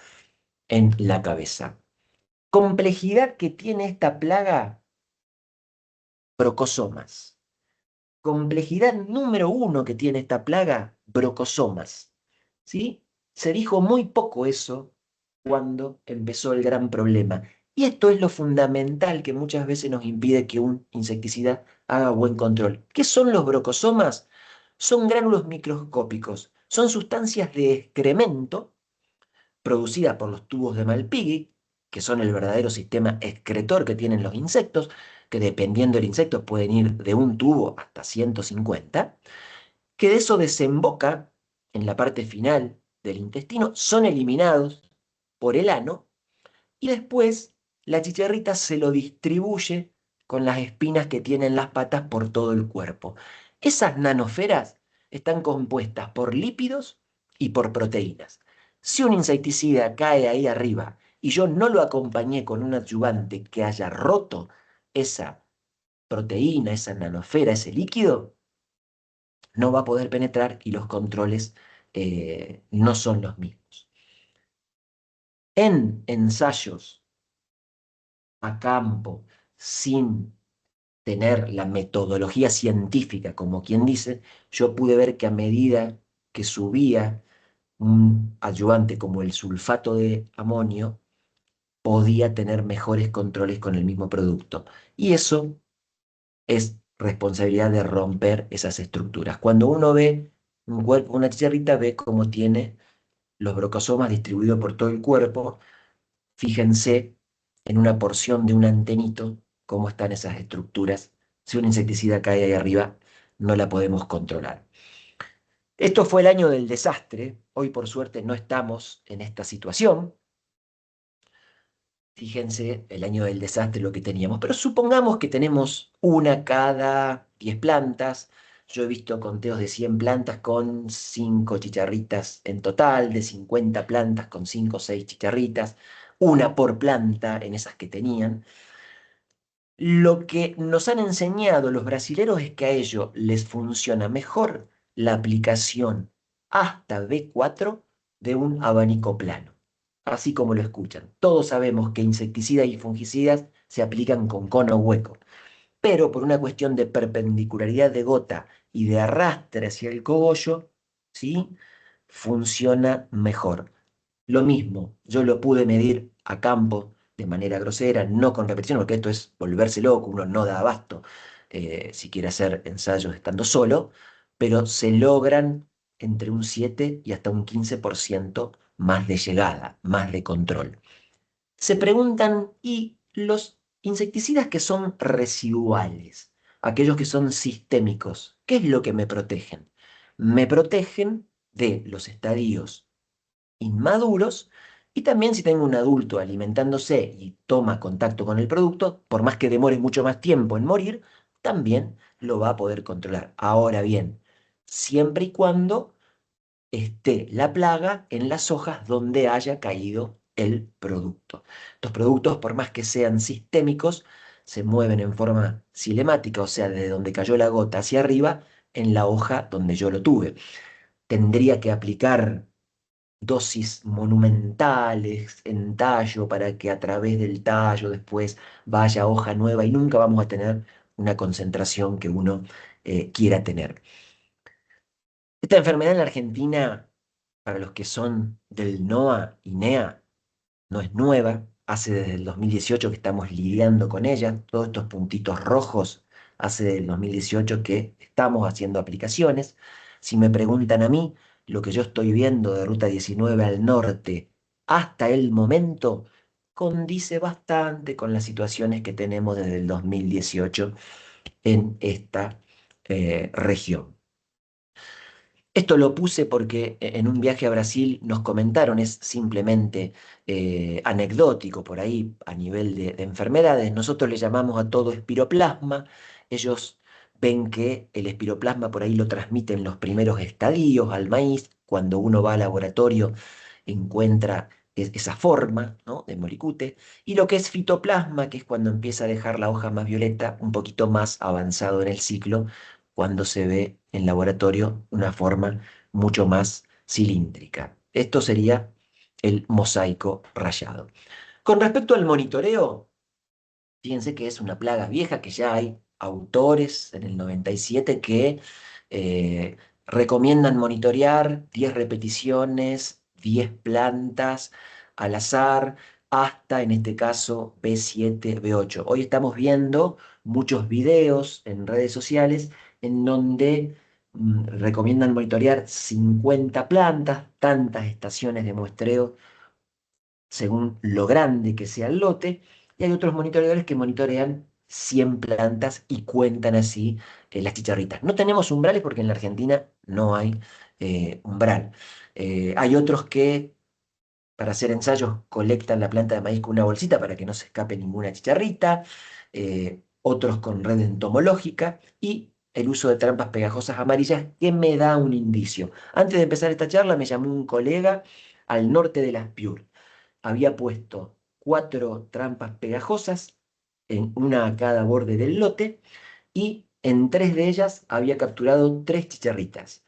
en la cabeza. Complejidad que tiene esta plaga, brocosomas. Complejidad número uno que tiene esta plaga, brocosomas. ¿Sí? Se dijo muy poco eso cuando empezó el gran problema. Y esto es lo fundamental que muchas veces nos impide que un insecticida haga buen control. ¿Qué son los brocosomas? Son gránulos microscópicos, son sustancias de excremento producida por los tubos de Malpighi, que son el verdadero sistema excretor que tienen los insectos, que dependiendo del insecto pueden ir de un tubo hasta 150, que de eso desemboca en la parte final del intestino, son eliminados por el ano y después la chicharrita se lo distribuye con las espinas que tienen las patas por todo el cuerpo. Esas nanosferas están compuestas por lípidos y por proteínas. Si un insecticida cae ahí arriba y yo no lo acompañé con un adyuvante que haya roto esa proteína, esa nanosfera, ese líquido, no va a poder penetrar y los controles no son los mismos. En ensayos a campo, sin tener la metodología científica, como quien dice, yo pude ver que a medida que subía un ayudante como el sulfato de amonio, podía tener mejores controles con el mismo producto. Y eso es responsabilidad de romper esas estructuras. Cuando uno ve un cuerpo, una chicharrita, ve cómo tiene los brocosomas distribuidos por todo el cuerpo. Fíjense en una porción de un antenito cómo están esas estructuras. Si un insecticida cae ahí arriba, no la podemos controlar. Esto fue el año del desastre. Hoy, por suerte, no estamos en esta situación. Fíjense el año del desastre lo que teníamos. Pero supongamos que tenemos una cada 10 plantas. Yo he visto conteos de 100 plantas con 5 chicharritas en total, de 50 plantas con 5 o 6 chicharritas, una por planta en esas que tenían. Lo que nos han enseñado los brasileros es que a ellos les funciona mejor la aplicación hasta B4 de un abanico plano, así como lo escuchan. Todos sabemos que insecticidas y fungicidas se aplican con cono hueco, pero por una cuestión de perpendicularidad de gota y de arrastre hacia el cogollo, ¿sí? Funciona mejor. Lo mismo, yo lo pude medir a campo de manera grosera, no con repetición, porque esto es volverse loco, uno no da abasto si quiere hacer ensayos estando solo, pero se logran entre un 7 y hasta un 15% más de llegada, más de control. Se preguntan, ¿y los insecticidas que son residuales, aquellos que son sistémicos, qué es lo que me protegen? Me protegen de los estadios inmaduros y también si tengo un adulto alimentándose y toma contacto con el producto, por más que demore mucho más tiempo en morir, también lo va a poder controlar. Ahora bien, siempre y cuando esté la plaga en las hojas donde haya caído el producto. Estos productos, por más que sean sistémicos, se mueven en forma cinemática, o sea, desde donde cayó la gota hacia arriba, en la hoja donde yo lo tuve. Tendría que aplicar dosis monumentales en tallo para que a través del tallo después vaya hoja nueva y nunca vamos a tener una concentración que uno quiera tener. Esta enfermedad en la Argentina, para los que son del NOA y NEA, no es nueva, hace desde el 2018 que estamos lidiando con ella, todos estos puntitos rojos, hace del 2018 que estamos haciendo aplicaciones. Si me preguntan a mí, lo que yo estoy viendo de Ruta 19 al norte hasta el momento condice bastante con las situaciones que tenemos desde el 2018 en esta región. Esto lo puse porque en un viaje a Brasil nos comentaron, es simplemente anecdótico por ahí a nivel de enfermedades. Nosotros le llamamos a todo espiroplasma. Ellos ven que el espiroplasma por ahí lo transmiten los primeros estadios al maíz. Cuando uno va al laboratorio encuentra esa forma, ¿no?, de molicute. Y lo que es fitoplasma, que es cuando empieza a dejar la hoja más violeta, un poquito más avanzado en el ciclo cuando se ve en laboratorio una forma mucho más cilíndrica. Esto sería el mosaico rayado. Con respecto al monitoreo, fíjense que es una plaga vieja, que ya hay autores en el 97 que eh, recomiendan monitorear 10 repeticiones, 10 plantas al azar, hasta en este caso B7, B8. Hoy estamos viendo muchos videos en redes sociales en donde recomiendan monitorear 50 plantas, tantas estaciones de muestreo según lo grande que sea el lote, y hay otros monitoreadores que monitorean 100 plantas y cuentan así las chicharritas. No tenemos umbrales porque en la Argentina no hay umbral. Hay otros que para hacer ensayos colectan la planta de maíz con una bolsita para que no se escape ninguna chicharrita, otros con red entomológica y el uso de trampas pegajosas amarillas que me da un indicio. Antes de empezar esta charla me llamó un colega al norte de Las Piur, había puesto 4 trampas pegajosas, en una a cada borde del lote, y en 3 de ellas había capturado 3 chicharritas.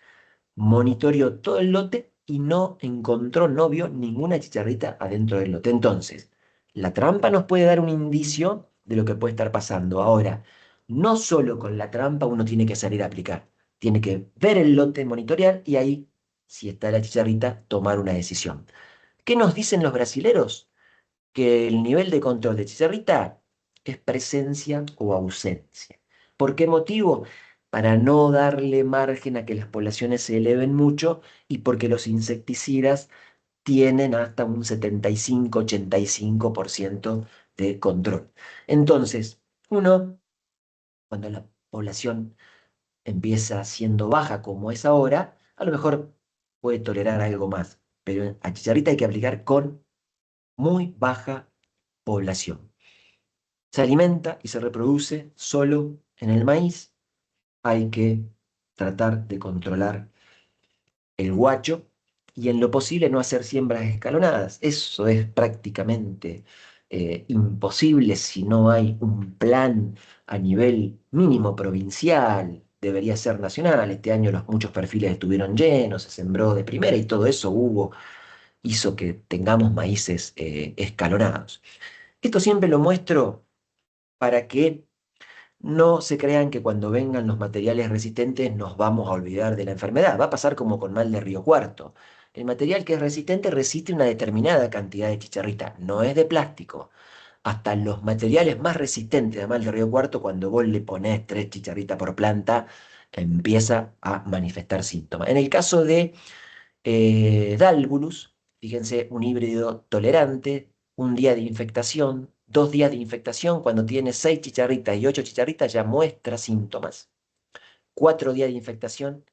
Monitoreó todo el lote y no encontró, no vio ninguna chicharrita adentro del lote. Entonces, la trampa nos puede dar un indicio de lo que puede estar pasando. Ahora, no solo con la trampa uno tiene que salir a aplicar, tiene que ver el lote, monitorear y ahí, si está la chicharrita, tomar una decisión. ¿Qué nos dicen los brasileros? Que el nivel de control de chicharrita es presencia o ausencia. ¿Por qué motivo? Para no darle margen a que las poblaciones se eleven mucho y porque los insecticidas tienen hasta un 75-85% de control. Entonces, uno, cuando la población empieza siendo baja como es ahora, a lo mejor puede tolerar algo más, pero a chicharrita hay que aplicar con muy baja población. Se alimenta y se reproduce solo en el maíz. Hay que tratar de controlar el guacho y en lo posible no hacer siembras escalonadas. Eso es prácticamente imposible si no hay un plan a nivel mínimo provincial. Debería ser nacional. Este año los muchos perfiles estuvieron llenos, se sembró de primera y todo eso hizo que tengamos maíces escalonados. Esto siempre lo muestro para que no se crean que cuando vengan los materiales resistentes nos vamos a olvidar de la enfermedad. Va a pasar como con mal de Río Cuarto. El material que es resistente resiste una determinada cantidad de chicharrita, no es de plástico. hasta los materiales más resistentes, además del Río Cuarto, cuando vos le ponés 3 chicharritas por planta, empieza a manifestar síntomas. En el caso de Dálvulus, fíjense, un híbrido tolerante, un día de infectación, 2 días de infectación, cuando tiene 6 chicharritas y 8 chicharritas ya muestra síntomas. 4 días de infectación,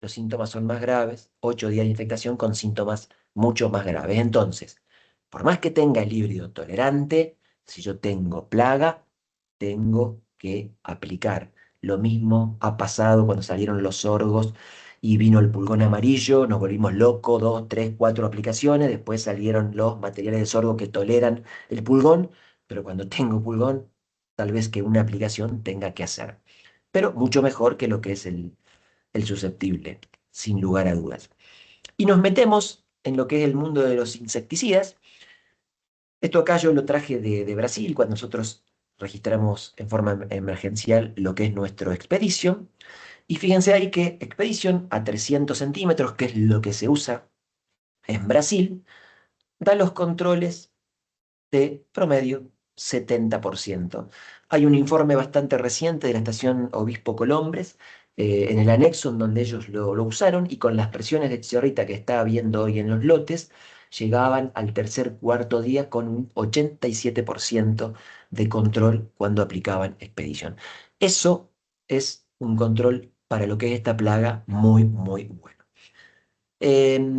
los síntomas son más graves, 8 días de infectación con síntomas mucho más graves. Entonces, por más que tenga el híbrido tolerante, si yo tengo plaga, tengo que aplicar. Lo mismo ha pasado cuando salieron los sorgos y vino el pulgón amarillo, nos volvimos locos, 2, 3, 4 aplicaciones, después salieron los materiales de sorgo que toleran el pulgón, pero cuando tengo pulgón, tal vez que una aplicación tenga que hacer. Pero mucho mejor que lo que es el susceptible, sin lugar a dudas. Y nos metemos en lo que es el mundo de los insecticidas. Esto acá yo lo traje de Brasil, cuando nosotros registramos en forma emergencial lo que es nuestro Expedition. Y fíjense ahí que Expedition a 300 centímetros, que es lo que se usa en Brasil, da los controles de promedio 70%. Hay un informe bastante reciente de la estación Obispo Colombres, en el anexo en donde ellos lo usaron, y con las presiones de chicharrita que está habiendo hoy en los lotes, llegaban al tercer cuarto día con un 87% de control cuando aplicaban Expedition. Eso es un control para lo que es esta plaga muy, muy bueno.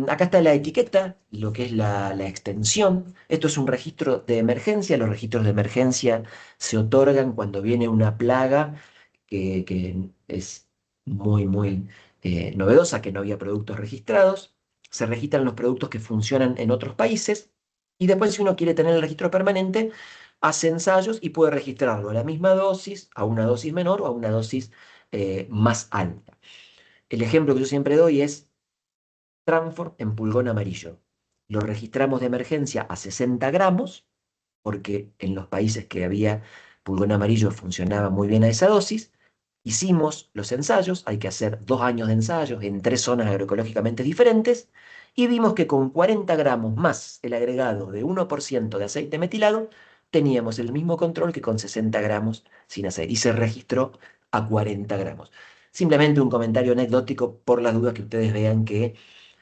Acá está la etiqueta, lo que es la extensión. Esto es un registro de emergencia. Los registros de emergencia se otorgan cuando viene una plaga que es muy, muy novedosa, que no había productos registrados. Se registran los productos que funcionan en otros países. Y después, si uno quiere tener el registro permanente, hace ensayos y puede registrarlo a la misma dosis, a una dosis menor o a una dosis más alta. El ejemplo que yo siempre doy es Tranford en pulgón amarillo. Lo registramos de emergencia a 60 gramos, porque en los países que había pulgón amarillo funcionaba muy bien a esa dosis. Hicimos los ensayos, hay que hacer 2 años de ensayos en 3 zonas agroecológicamente diferentes, y vimos que con 40 gramos más el agregado de 1% de aceite metilado, teníamos el mismo control que con 60 gramos sin aceite, y se registró a 40 gramos. Simplemente un comentario anecdótico por las dudas que ustedes vean que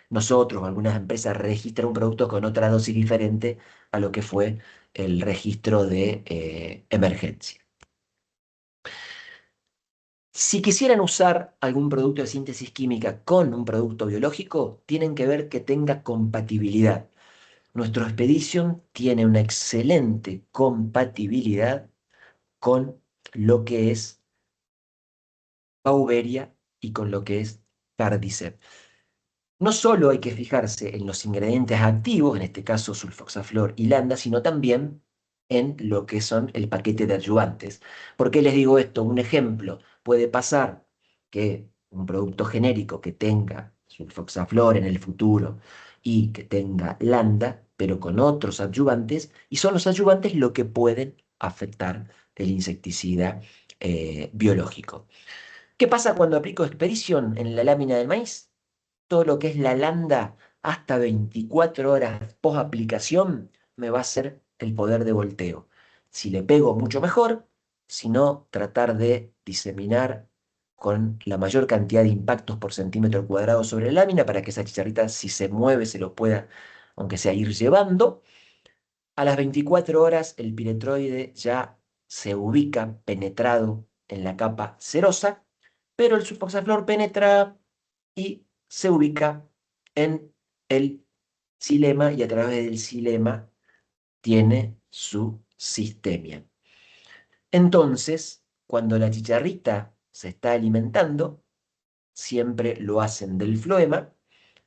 nosotros o algunas empresas registran un producto con otra dosis diferente a lo que fue el registro de emergencia. Si quisieran usar algún producto de síntesis química con un producto biológico, tienen que ver que tenga compatibilidad. Nuestro Expedition tiene una excelente compatibilidad con lo que es Pauveria y con lo que es Cardicep. No solo hay que fijarse en los ingredientes activos, en este caso sulfoxaflor y landa, sino también en lo que son el paquete de adyuvantes. ¿Por qué les digo esto? Un ejemplo, puede pasar que un producto genérico que tenga sulfoxaflor en el futuro y que tenga landa, pero con otros adyuvantes, y son los adyuvantes lo que pueden afectar el insecticida biológico. ¿Qué pasa cuando aplico Expedition en la lámina del maíz? Todo lo que es la landa hasta 24 horas post aplicación me va a hacer el poder de volteo. Si le pego, mucho mejor; si no, tratar de diseminar con la mayor cantidad de impactos por centímetro cuadrado sobre la lámina para que esa chicharrita, si se mueve, se lo pueda, aunque sea, ir llevando. A las 24 horas el piretroide ya se ubica penetrado en la capa cerosa, pero el sulfoxaflor penetra y se ubica en el xilema, y a través del xilema tiene su sistemia. Entonces, cuando la chicharrita se está alimentando, siempre lo hacen del floema,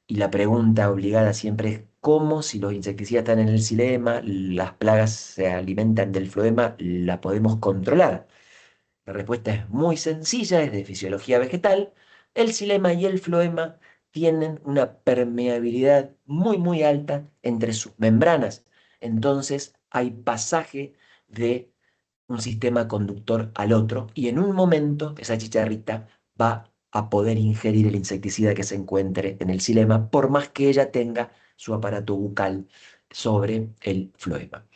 y la pregunta obligada siempre es: ¿cómo, si los insecticidas están en el xilema, las plagas se alimentan del floema, la podemos controlar? La respuesta es muy sencilla, es de fisiología vegetal. El xilema y el floema tienen una permeabilidad muy, muy alta entre sus membranas. Entonces hay pasaje de un sistema conductor al otro, y en un momento esa chicharrita va a poder ingerir el insecticida que se encuentre en el xilema, por más que ella tenga su aparato bucal sobre el floema.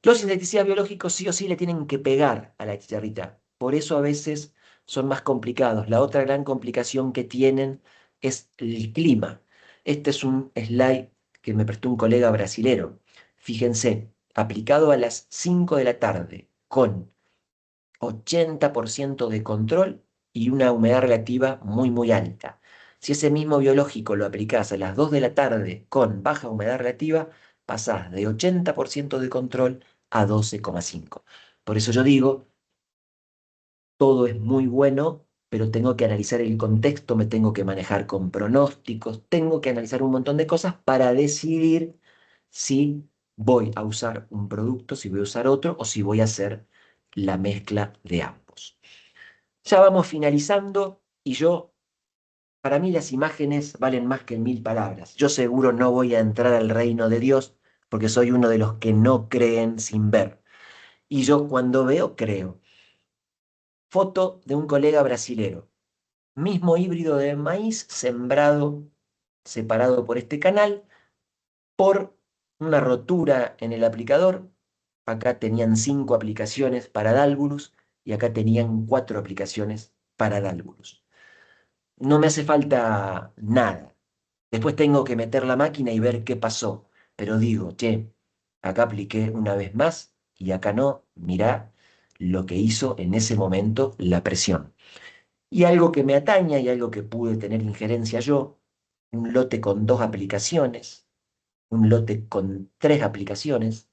Los insecticidas biológicos sí o sí le tienen que pegar a la chicharrita. Por eso a veces son más complicados. La otra gran complicación que tienen es el clima. Este es un slide que me prestó un colega brasilero. Fíjense, aplicado a las 5 de la tarde con 80% de control y una humedad relativa muy, muy alta. Si ese mismo biológico lo aplicás a las 2 de la tarde con baja humedad relativa, pasás de 80% de control a 12,5. Por eso yo digo, todo es muy bueno, pero tengo que analizar el contexto, me tengo que manejar con pronósticos, tengo que analizar un montón de cosas para decidir si voy a usar un producto, si voy a usar otro o si voy a hacer la mezcla de ambos. Ya vamos finalizando y para mí las imágenes valen más que 1000 palabras. Yo seguro no voy a entrar al reino de Dios porque soy uno de los que no creen sin ver. Y yo cuando veo, creo. Foto de un colega brasilero. Mismo híbrido de maíz sembrado, separado por este canal, por una rotura en el aplicador. Acá tenían 5 aplicaciones para Dálvulus y acá tenían 4 aplicaciones para Dálvulus. No me hace falta nada. Después tengo que meter la máquina y ver qué pasó. Pero digo, che, acá apliqué una vez más y acá no. Mirá lo que hizo en ese momento la presión. Y algo que me ataña y algo que pude tener injerencia yo, un lote con 2 aplicaciones, un lote con 3 aplicaciones,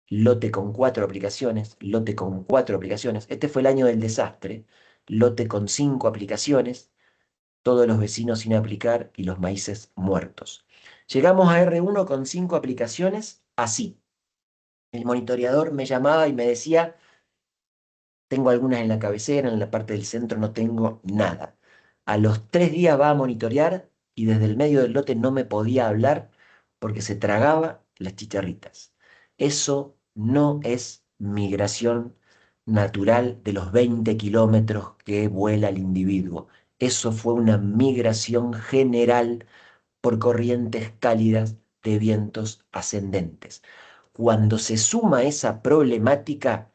lote con 4 aplicaciones, lote con 4 aplicaciones. Este fue el año del desastre. Lote con 5 aplicaciones, todos los vecinos sin aplicar y los maíces muertos. Llegamos a R1 con 5 aplicaciones, así. El monitoreador me llamaba y me decía, tengo algunas en la cabecera, en la parte del centro no tengo nada. A los 3 días va a monitorear y desde el medio del lote no me podía hablar porque se tragaba las chicharritas. Eso no es migración natural de los 20 kilómetros que vuela el individuo. Eso fue una migración general por corrientes cálidas de vientos ascendentes. Cuando se suma esa problemática,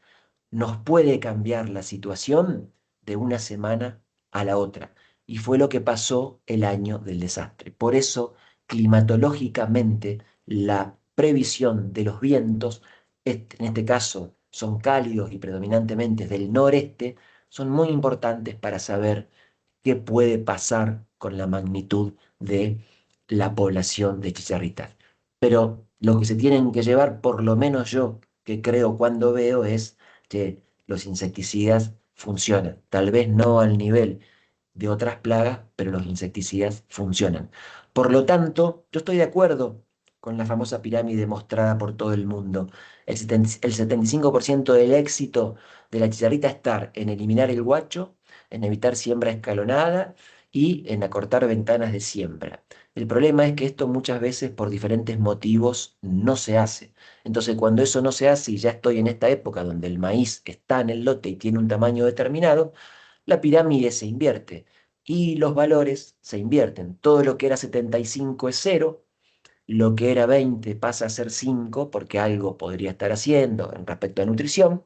nos puede cambiar la situación de una semana a la otra. Y fue lo que pasó el año del desastre. Por eso, climatológicamente, la previsión de los vientos, en este caso son cálidos y predominantemente del noreste, son muy importantes para saber qué puede pasar con la magnitud de la población de chicharritas. Pero lo que se tienen que llevar, por lo menos yo, que creo cuando veo, es que los insecticidas funcionan. Tal vez no al nivel de otras plagas, pero los insecticidas funcionan. Por lo tanto, yo estoy de acuerdo con la famosa pirámide mostrada por todo el mundo. El 75% del éxito de la chicharrita está en eliminar el guacho, en evitar siembra escalonada y en acortar ventanas de siembra. El problema es que esto muchas veces por diferentes motivos no se hace. Entonces, cuando eso no se hace y ya estoy en esta época donde el maíz está en el lote y tiene un tamaño determinado, la pirámide se invierte y los valores se invierten. Todo lo que era 75 es cero, lo que era 20 pasa a ser 5 porque algo podría estar haciendo en respecto a nutrición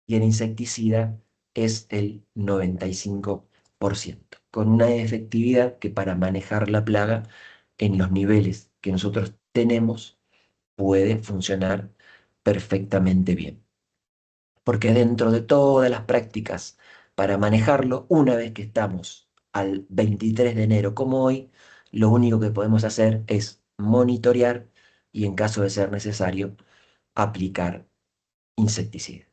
y el insecticida es el 95%, con una efectividad que para manejar la plaga en los niveles que nosotros tenemos puede funcionar perfectamente bien. Porque dentro de todas las prácticas para manejarlo, una vez que estamos al 23 de enero como hoy, lo único que podemos hacer es monitorear y en caso de ser necesario, aplicar insecticida.